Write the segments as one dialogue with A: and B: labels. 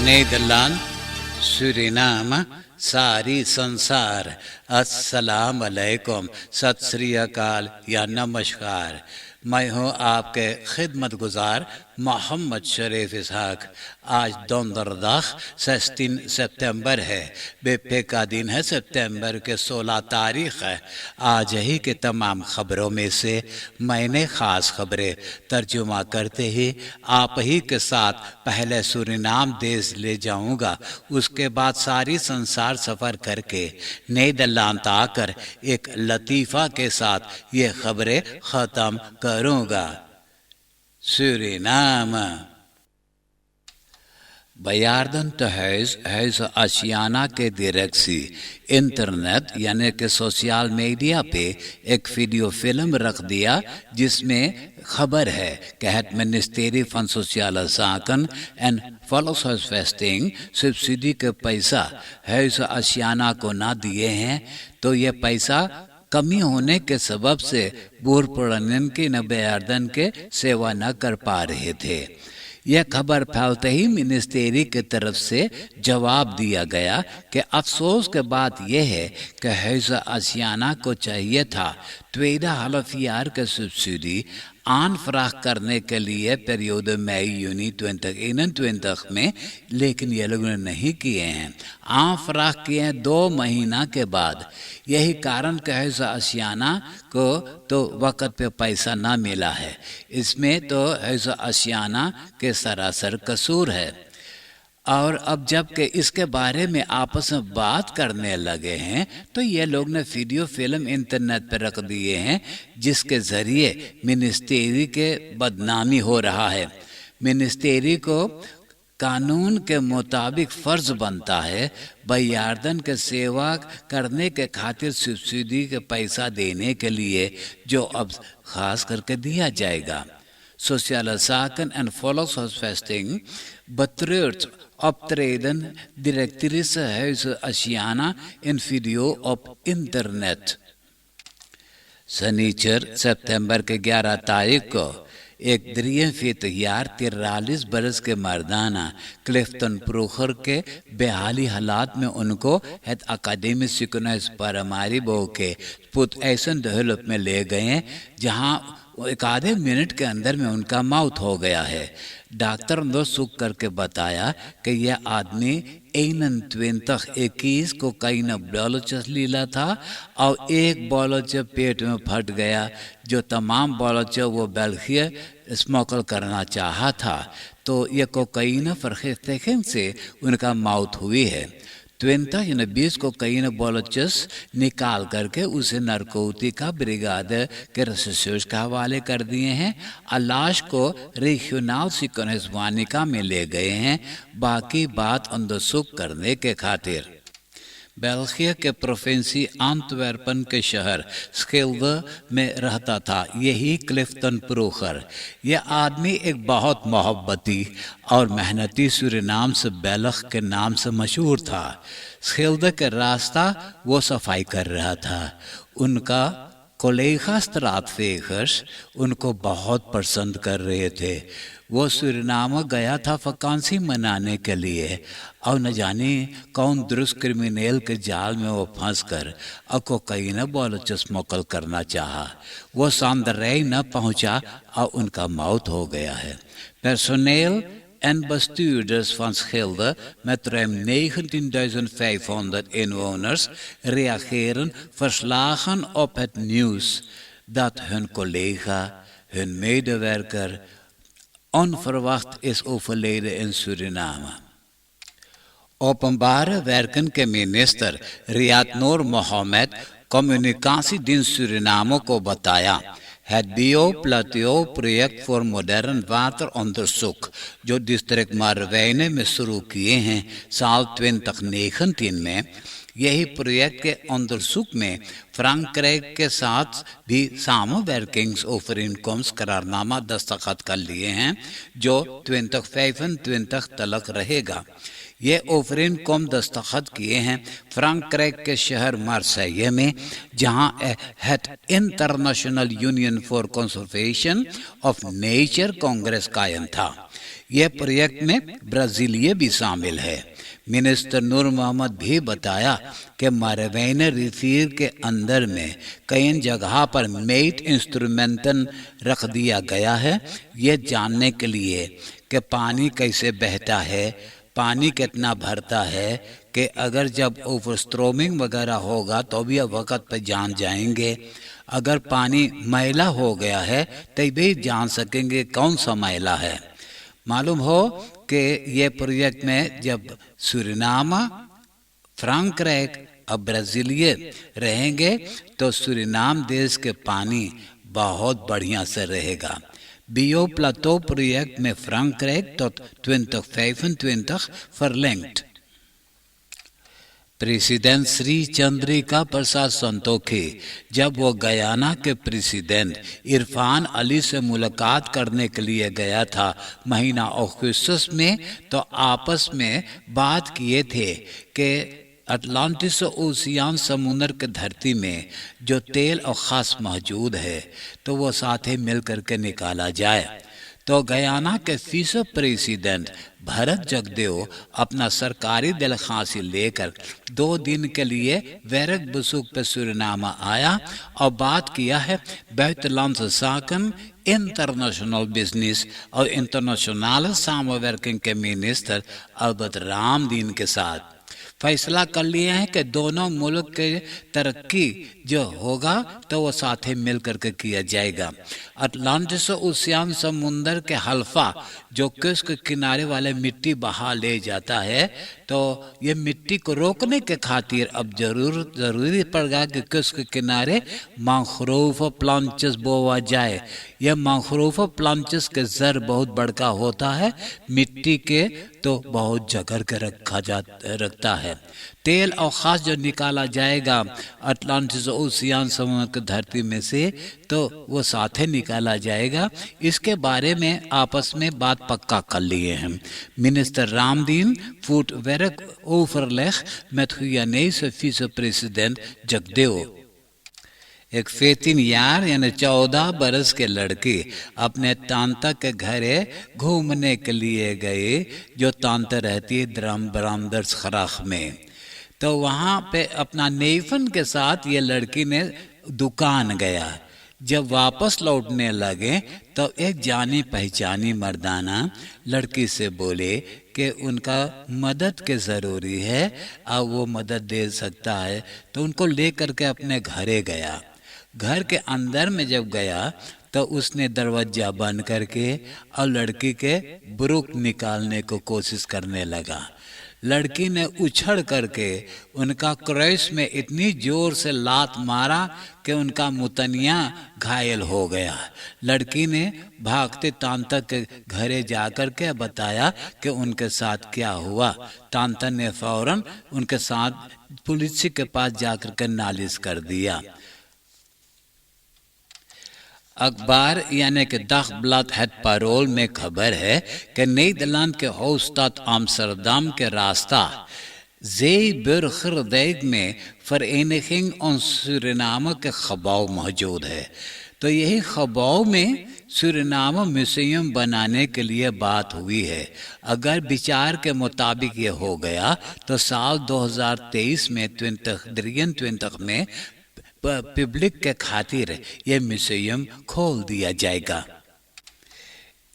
A: Nederland, Suriname, सारी संसार अस्सलाम अलैकुम, सत श्री अकाल या नमस्कार। मैं हूँ आपके खिदमतगुजार मोहम्मद शरीफ इसहाक। आज दोंदरदाख 16 सितंबर है। बेपे का दिन है। सितंबर के 16 तारीख है। आज ही के तमाम खबरों में से मैंने ख़ास खबरें तर्जुमा करते ही आप ही के साथ पहले सूरीनाम देश ले जाऊंगा। उसके बाद सारी संसार सफ़र करके नीदरलैंड आकर एक लतीफ़ा के साथ ये खबरें ख़त्म करूंगा। Suriname Bejaarden tehuis huizen Asiana के डायरेक्सी इंटरनेट यानी कि सोशल मीडिया पे एक वीडियो फिल्म रख दिया जिसमें खबर है कि het ministerie van Sociale Zaken en Volkshuisvesting subsidy के पैसा हुइzen Asiana को ना दिए हैं, तो ये पैसा कमी होने के सबब से बूढ़ पुरानिन की न बेयार्दन के सेवा न कर पा रहे थे। यह खबर फैलते ही मिनिस्ट्री की तरफ से जवाब दिया गया कि अफसोस के बात यह है कि हुइzen Asiana को चाहिए था tweede halfjaar के सब्सिडी aanvraag करने के लिए पीरियड मई-जून 2021 में, लेकिन ये लोगों ने नहीं किए हैं। aanvraag किए हैं 2 महीना के बाद। यही कारण कि हुइzen Asiana को तो वक़्त पे पैसा ना मिला है। इसमें तो हुइzen Asiana के सरासर कसूर है। और अब जबकि इसके बारे में आपस में बात करने लगे हैं तो ये लोग ने वीडियो फिल्म इंटरनेट पर रख दिए हैं जिसके ज़रिए मिनिस्ट्री के बदनामी हो रहा है। मिनिस्ट्री को कानून के मुताबिक फ़र्ज़ बनता है बेयार्दन के सेवा करने के खातिर सब्सिडी के पैसा देने के लिए, जो अब ख़ास करके दिया जाएगा। Sociale Zaken en Volkshuisvesting betreurt optreden directrice huizen Asiana in video op internet। शनिचर सितंबर के 11 तारीख को एक 43 बरस के मर्दाना क्लिफ्टन प्रूखर के बेहाली हालात में उनको het अकादमी सिकुनस परमारी बो के पुत ऐसन दहलत में ले गए जहां एक आधे मिनट के अंदर में उनका मौत हो गया है। डॉक्टर ने सुख करके बताया कि यह आदमी 21 को कई न बॉलोचस लीला था और एक बॉलोच पेट में फट गया। जो तमाम बॉलोच वो बेल्जियम स्मोकल करना चाहा था, तो ये कोकाइन फरखेस्तेखन से उनका मौत हुई है। 20 को कई न बॉलोचस निकाल करके उसे नारकोटिका ब्रिगाद के रिसर्च के हवाले कर दिए हैं। लाश को रीजनल सिकोनेसवानिका में ले गए हैं, बाकी बात अंदरसुख करने के खातिर। बेल्जियम के प्रोविंसी एंटवर्पन के शहर स्किल्डे में रहता था यही क्लिफ्टन प्रूखर। यह आदमी एक बहुत मोहब्बती और मेहनती सूरीनाम से बेलख के नाम से मशहूर था। स्किल्डे के रास्ता वो सफाई कर रहा था। उनका कोलेगा स्ट्राटवेगर्स उनको बहुत पसंद कर रहे थे। वो सूरीनाम गया था वकांसी मनाने के लिए और न जाने कौन दुरुस्त क्रिमिनल के जाल में वो फंस कर कोकाइन बॉलोच स्मोकल करना चाहा। वो सांदरई न पहुंचा और उनका मौत हो गया है। Personnel en bestuurders van Schilde met ruim 19.500 inwoners reageren verslagen op het nieuws dat hun collega, hun medewerker, onverwacht is overleden in Suriname। Openbare werken के मिनिस्टर रियाद नूर मोहम्मद कम्युनिकेशनdienst Suriname को बताया het Bio-Plateau project voor modern wateronderzoek जो district मारवीन में शुरू किए हैं साल 2019 में। यही प्रोजेक्ट के onderzoek में फ्रांक्राइक के साथ भी samenwerkingsovereenkomst करारनामा दस्तखत कर लिए हैं जो 2025 तलक रहेगा। ये ओफरिन कम दस्तखत किए हैं फ्रैंकराइक के शहर मार्सेille में, जहां hate international union for conservation of nature Congress कायम था। यह प्रोजेक्ट में ब्राजीलिया भी शामिल है। मिनिस्टर नूर मोहम्मद भी बताया कि मारवेना रिफीर के अंदर में कई जगह पर मेट इंस्ट्रूमेंटन रख दिया गया है, ये जानने के लिए कि पानी कैसे बहता है, पानी कितना भरता है, कि अगर जब ओवरस्ट्रोमिंग वगैरह होगा तो भी वक्त पर जान जाएंगे। अगर पानी मैला हो गया है तो भी जान सकेंगे कौन सा मैला है। मालूम हो कि ये प्रोजेक्ट में जब सूरीनाम, फ्रैंकराइक और ब्राजीलिया रहेंगे तो सूरीनाम देश के पानी बहुत बढ़िया से रहेगा। बियो प्लाटो प्रोजेक्ट में फ्रैंकराइक tot 2025 verlengd। President Shri Chandrika Prasad Santokhi जब वो गयाना के प्रेसिडेंट इरफान अली से मुलाकात करने के लिए गया था महीना अगस्त में, तो आपस में बात किए थे कि अटलांटिस ओशियन समुद्र के धरती में जो तेल और ख़ास मौजूद है तो वो साथ ही मिल करके निकाला जाए। तो गयाना के फीसद प्रेसिडेंट भरत जगदेव अपना सरकारी दरख्वास्त लेकर 2 दिन के लिए वेरक बसूक पे सूरीनाम आया और बात किया है buitenlandse zaken, इंटरनेशनल बिजनेस और इंटरनेशनल सामवर्किंग के मिनिस्टर अल्बर्ट रामदीन के साथ। फैसला कर लिया है कि दोनों मुल्क के तरक्की जो होगा तो वो साथ ही मिल करके किया जाएगा। अटलांटिस ओशियन समुंदर के हल्फा जो किसके किनारे वाले मिट्टी बहा ले जाता है, तो ये मिट्टी को रोकने के खातिर अब जरूरी पड़ेगा कि किसके किनारे मैंग्रोव प्लांट्स बोवा जाए। यह मैंग्रोव प्लांट्स के जर बहुत बड़का होता है, मिट्टी के तो बहुत जगह के रखता है। तेल और ख़ास जो निकाला जाएगा अटलांटिस ओशियन समुद्र की धरती में से, तो वो साथ ही निकाला जाएगा। इसके बारे में आपस में बात पक्का कर लिए हैं। मिनिस्टर रामदीन फूट वेरक ओवरलेग met Guyanese vice-president जगदेव। एक 14 यार यानी 14 बरस के लड़की अपने तांता के घरे घूमने के लिए गए, जो तांता रहती है ब्रामदर्स खराख में। तो वहाँ पे अपना नेफन के साथ ये लड़की ने दुकान गया। जब वापस लौटने लगे तो एक जानी पहचानी मर्दाना लड़की से बोले कि उनका मदद के ज़रूरी है और वो मदद दे सकता है, तो उनको ले करके अपने घरे गया। घर के अंदर में जब गया तो उसने दरवाजा बंद करके और लड़की के बुरुक निकालने को कोशिश करने लगा। लड़की ने उछड़ करके उनका क्रैश में इतनी जोर से लात मारा कि उनका मुतनिया घायल हो गया। लड़की ने भागते तांता के घरे जाकर के बताया कि उनके साथ क्या हुआ। तांता ने फौरन उनके साथ पुलिस के पास जाकर के नालिश कर दिया। अखबार यानी कि दagblad het Parool में खबर है कि नीदरलैंड के होस्टाद आम्स्टरडम के रास्ता ज़ेeburgerdijk में Vereniging ons Suriname के खबाव मौजूद है। तो यही खबाव में सूरीनाम म्यूजियम बनाने के लिए बात हुई है। अगर विचार के मुताबिक ये हो गया तो साल 2023 में 2023 में पब्लिक के खातिर ये म्यूजियम खोल दिया जाएगा।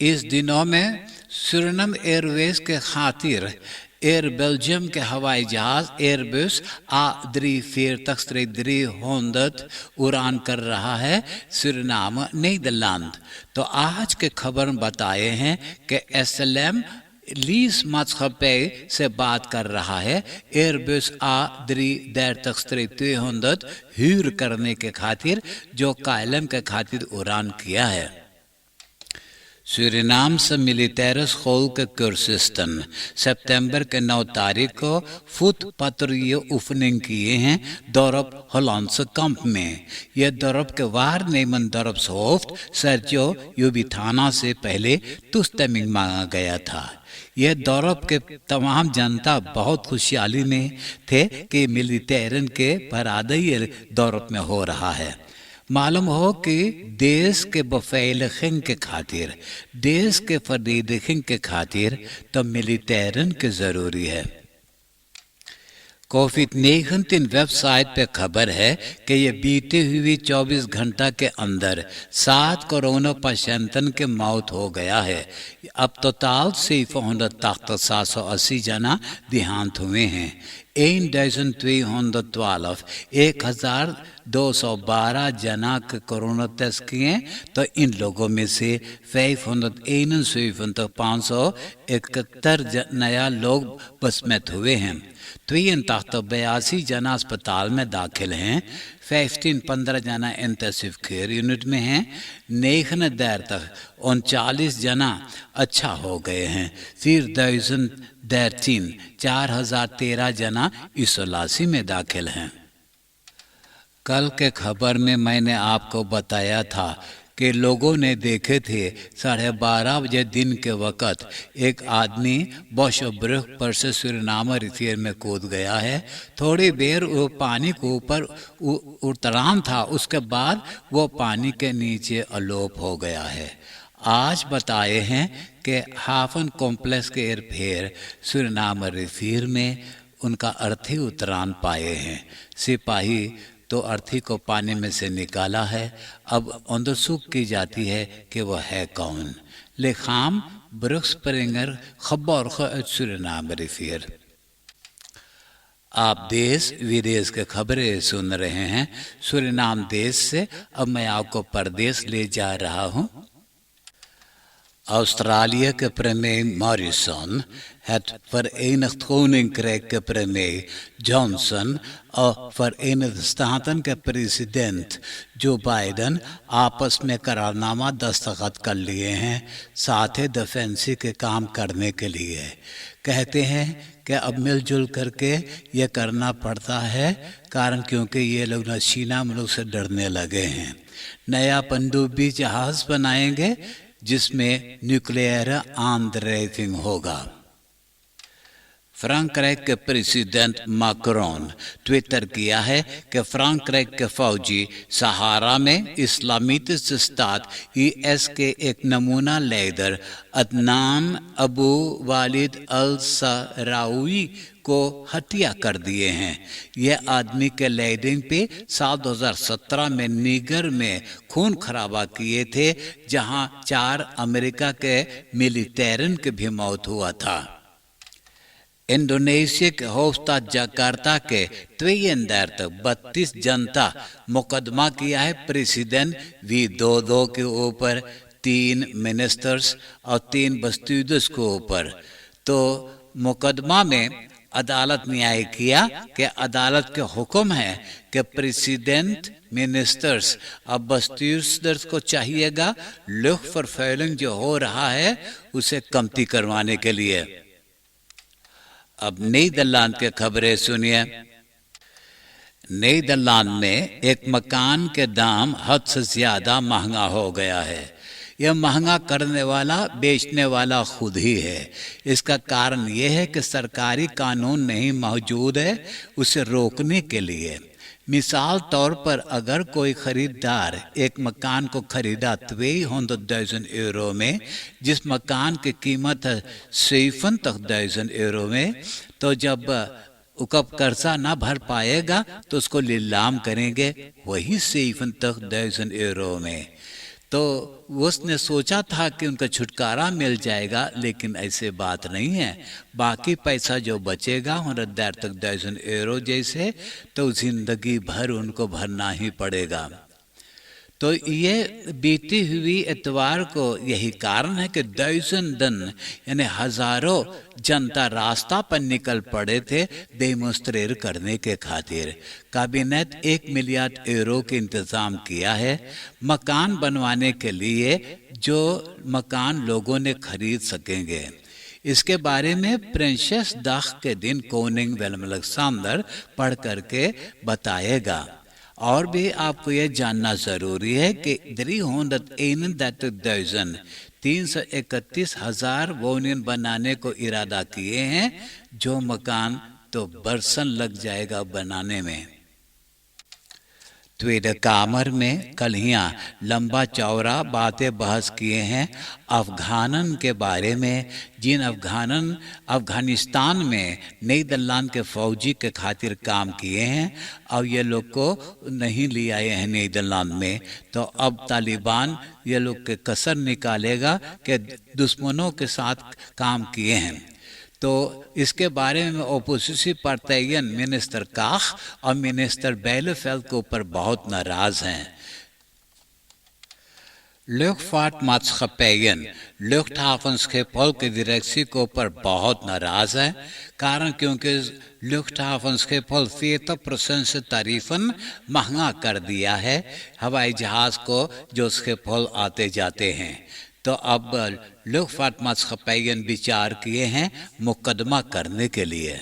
A: इस दिनों में सूरीनाम एयरवेज के खातिर एयर बेल्जियम के हवाई जहाज एयरबस A340-300 उड़ान कर रहा है सूरीनाम नीदरलैंड। तो आज के खबर बताए हैं कि SLM लीज maatschappij से बात कर रहा है एयरबस A330-300 हुर करने के खातिर, जो कायलम के खातिर उड़ान किया है। Surinaamse militaires Golke Kursusten सितंबर के 9 तारीख को फुटपात्रीय ओपनिंग किए हैं dorp Hollandse kamp में। यह dorp के waarnemend dorpshoofd Sergio Jubitana से पहले toestemming मांगा गया था। यह dorp के तमाम जनता बहुत खुशहाली में थे कि मिलिटेरन के बरादरी dorp में हो रहा है। मालूम हो कि देश के बफेलखिंग के खातिर, देश के फरीदखिंग के खातिर तो मिलिटेरन के ज़रूरी है। कोविड-19 वेबसाइट पे खबर है कि ये बीते हुए 24 घंटा के अंदर 7 कोरोना पेशेंटन के मौत हो गया है। अब टोटल 780 जना देहांत हुए हैं। 1212 जना के कोरोना टेस्ट किए तो इन लोगों में से 571 नया लोग बसमत हुए हैं। 82 जना अस्पताल में दाखिल हैं। 15 जना इंटेंसिव केयर यूनिट में हैं। 39 जना अच्छा हो गए हैं। 4013 जना इसोलासी में दाखिल हैं। कल के खबर में मैंने आपको बताया था कि लोगों ने देखे थे 12:30 बजे दिन के वक़्त एक आदमी बोशब्रुक पर से सुरीनाम रिथियर में कूद गया है। थोड़ी देर वो पानी के ऊपर उतरान था, उसके बाद वो पानी के नीचे अलोप हो गया है। आज बताए हैं कि हाफन कॉम्प्लेक्स के इर्द-गिर्द सुरीनाम रिथियर में उनका अर्थी उतरान पाए हैं। सिपाही तो अर्थी को पानी में से निकाला है। अब अंदरसूख की जाती है कि वह है कौन। लेखाम ब्रुक्सप्रिंगर खबर सुरीनाम रिथियर। आप देश विदेश के खबरें सुन रहे हैं सुरीनाम देश से। अब मैं आपको परदेश ले जा रहा हूँ। Australië के premier Morrison, het Verenigd Koninkrijk के premier Johnson और Verenigde Staten के प्रेसिडेंट जो बाइडन आपस में करारनामा दस्तखत कर लिए हैं, साथ ही डिफेंसी के काम करने के लिए। कहते हैं कि अब मिलजुल करके ये करना पड़ता है, कारण क्योंकि ये लोग नशीला मुल्क से डरने लगे हैं। नया पनडुब्बी जहाज बनाएंगे जिसमें न्यूक्लियर आर्म्ड होगा। फ्रांक्राइज के प्रेसिडेंट मैक्रोन ट्विटर किया है कि फ्रांक्राइज के फौजी सहारा में इस्लामिस्ट स्टात IS के एक नमूना लीडर अदनान अबू वालिद अल सरावी को हत्या कर दिए हैं। यह आदमी के लीडिंग पे साल 2017 में नीगर में खून खराबा किए थे, जहां 4 अमेरिका के मिलिटेरन की भी मौत हुआ था। इंडोनेशिया के होस्ता जकार्ता के 32 जनता मुकदमा किया है प्रेसिडेंट विदोदो के ऊपर, 3 मिनिस्टर्स और 3 बस्तूदस के ऊपर। तो मुकदमा में अदालत न्याय किया कि अदालत के हुक्म है कि प्रेसिडेंट, मिनिस्टर्स और बस्तूदस को चाहिएगा लुक फॉर फेलिंग जो हो रहा है उसे कमती करवाने के लिए। अब नीदरलैंड के खबरें सुनिए। नीदरलैंड में एक मकान के दाम हद से ज्यादा महंगा हो गया है। यह महंगा करने वाला बेचने वाला खुद ही है। इसका कारण यह है कि सरकारी कानून नहीं मौजूद है उसे रोकने के लिए। मिसाल तौर पर अगर कोई खरीदार एक मकान को खरीदा 200.000 यूरो में, जिस मकान की कीमत है 70.000 यूरो में, तो जब उकब कर्जा ना भर पाएगा तो उसको नीलाम करेंगे वही 70.000 यूरो में। तो उसने सोचा था कि उनका छुटकारा मिल जाएगा, लेकिन ऐसे बात नहीं है। बाकी पैसा जो बचेगा 130.000 यूरो जैसे, तो जिंदगी भर उनको भरना ही पड़ेगा। तो ये बीती हुई इतवार को यही कारण है कि दिन यानी हजारों जनता रास्ता पर निकल पड़े थे डेमोस्ट्रेट करने के खातिर। कैबिनेट 1 मिलियन यूरो के इंतजाम किया है मकान बनवाने के लिए, जो मकान लोगों ने खरीद सकेंगे। इसके बारे में प्रिंसेस दाग के दिन कोनिंग वेलम अलेक्जेंडर पढ़ करके बताएगा। और भी आपको यह जानना जरूरी है कि 331,000 वोनियन बनाने को इरादा किए हैं, जो मकान तो बरसन लग जाएगा बनाने में। ट्वीटर कामर में कल यहाँ लंबा चौड़ा बातें बहस किए हैं अफगानन के बारे में, जिन अफगानिस्तान में नीदरलैंड के फौजी के खातिर काम किए हैं और ये लोग को नहीं ले आए हैं नीदरलैंड में। तो अब तालिबान ये लोग के कसर निकालेगा कि दुश्मनों के साथ काम किए हैं। तो इसके बारे में ओपोजिशन पार्टियन मिनिस्टर काख और मिनिस्टर बेलेफेल्ड के ऊपर बहुत नाराज हैं। Luftfahrtmaatschappijnen, luchthavenschiphol के डायरेक्टर के ऊपर बहुत नाराज है, कारण क्योंकि luchthavenschiphol 40% से तारीफन महंगा कर दिया है हवाई जहाज को जो स्किपहोल आते जाते हैं। तो अब Luftfahrtmaatschappijnen विचार किए हैं मुकदमा करने के लिए।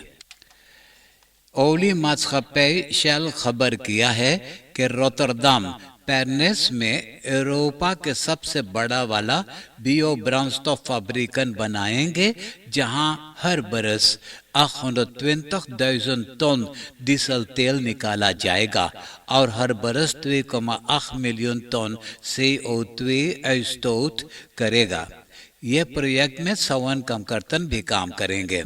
A: ओली मात्सchappij शेल खबर किया है कि रोटरडम पेरनेस में यूरोपा के सबसे बड़ा वाला बियो ब्रांडस्टॉफ फैब्रिकन बनाएंगे, जहां हर बरस 820,000 टन डीजल तेल निकाला जाएगा और हर बरस 2,8 मिलियन टन CO2 आउटस्टोट करेगा। यह प्रोजेक्ट में 100 कमकर्तन भी काम करेंगे।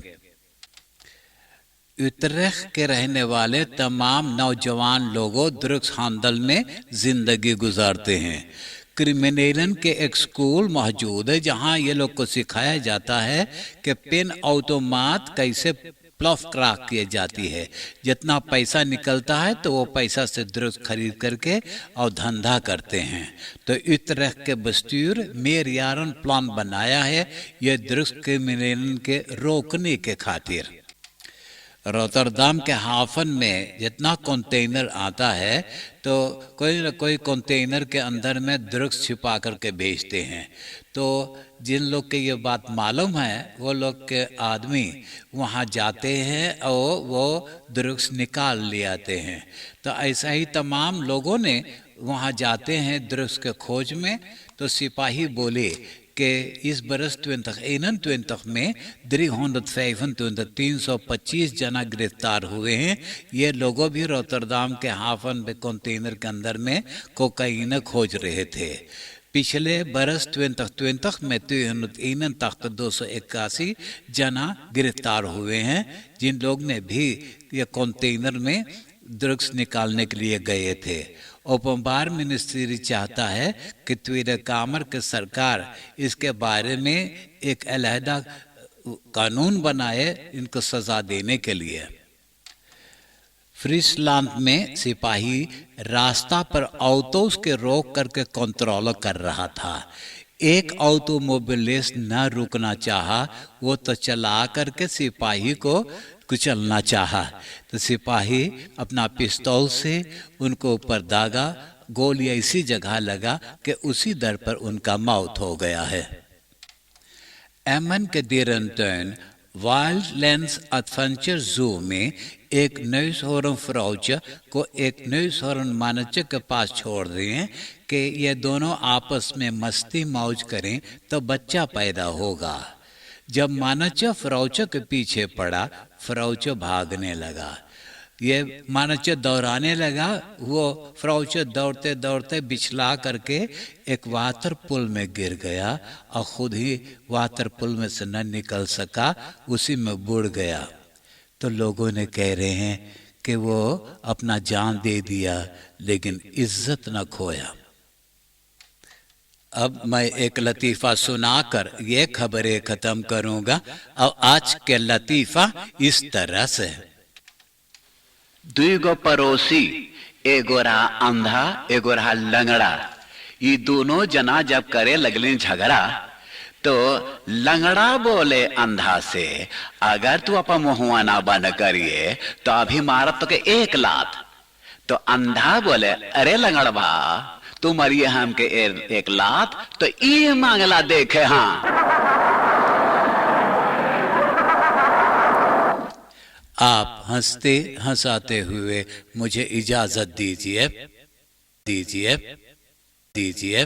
A: उत्तरेख के रहने वाले तमाम नौजवान लोगों ड्रग्स हैंडल में जिंदगी गुजारते हैं। क्रिमिनलन के एक स्कूल मौजूद है जहां ये लोग को सिखाया जाता है कि पिन ऑटोमाट कैसे प्लफ क्रैक की जाती है। जितना पैसा निकलता है तो वो पैसा से ड्रग्स खरीद करके और धंधा करते हैं। तो उत्तरेख के बस्तूर मेरियारन प्लान बनाया है ये ड्रग्स क्रिमिनलन के रोकने के खातिर। रोटरडम के हाफन में जितना कंटेनर आता है तो कोई न कोई कंटेनर के अंदर में ड्रग्स छिपा करके बेचते हैं। तो जिन लोग के ये बात मालूम है वो लोग के आदमी वहाँ जाते हैं और वो ड्रग्स निकाल ले आते हैं। तो ऐसा ही तमाम लोगों ने वहाँ जाते हैं ड्रग्स के खोज में। तो सिपाही बोले कि इस बरस 2021 में 325 जना गिरफ्तार हुए हैं। ये लोगों भी रोटरडम के हाफन में कंटेनर के अंदर में कोकाइन खोज रहे थे। पिछले बरस 2020 में 281 जना गिरफ्तार हुए हैं, जिन लोग ने भी ये कंटेनर में ड्रग्स निकालने के लिए गए थे। ओपनबार मिनिस्ट्री चाहता है कि ट्वीटर कामर के सरकार इसके बारे में एक अलहदा कानून बनाए इनको सजा देने के लिए। फ्रीसलैंड में सिपाही रास्ता पर ऑटोस के रोक करके कंट्रोल कर रहा था। एक ऑटोमोबिलिस्ट न रुकना चाहा, वो तो चला करके सिपाही को कुचलना चाहा। तो सिपाही अपना पिस्तौल से उनको ऊपर दागा, गोली ऐसी जगह लगा कि उसी दर पर उनका मौत हो गया है। एमन के डेरनटर्न वाइल्डलैंड्स एडवेंचर जू में एक न्यूज़हॉर्न फ्राउच को एक न्यूज़हॉर्न मानचिक के पास छोड़ दिए हैं कि ये दोनों आपस में मस्ती मौज करें तो बच्चा पैदा होगा। जब मानचिक फ्राउच के पीछे पड़ा, फ्राउच भागने लगा। ये मानचिक दौड़ाने लगा, वो फ्राउच दौड़ते दौड़ते बिछला करके एक वाटर पुल में गिर गया और खुद ही वाटर पुल में से न निकल सका, उसी में बुड़ गया। तो लोगों ने कह रहे हैं कि वो अपना जान दे दिया लेकिन इज्जत न खोया। अब मैं एक लतीफ़ा सुनाकर ये खबरें ख़त्म करूँगा और आज के लतीफ़ा इस तरह से। दुईगो पड़ोसी, एगो रहा अंधा एगो रहा लंगड़ा। ये दोनों जना जब करे लगले झगड़ा तो लंगड़ा बोले अंधा से, अगर तू अपन मुहुआ ना बंद करिए तो अभी मारत तो के एक लात। तो अंधा बोले, अरे लंगड़बा तू मरिए हम के एक लात तो ये मांगला देखे। हाँ, आप हंसते हंसाते हुए मुझे इजाजत दीजिए, दीजिए, दीजिए।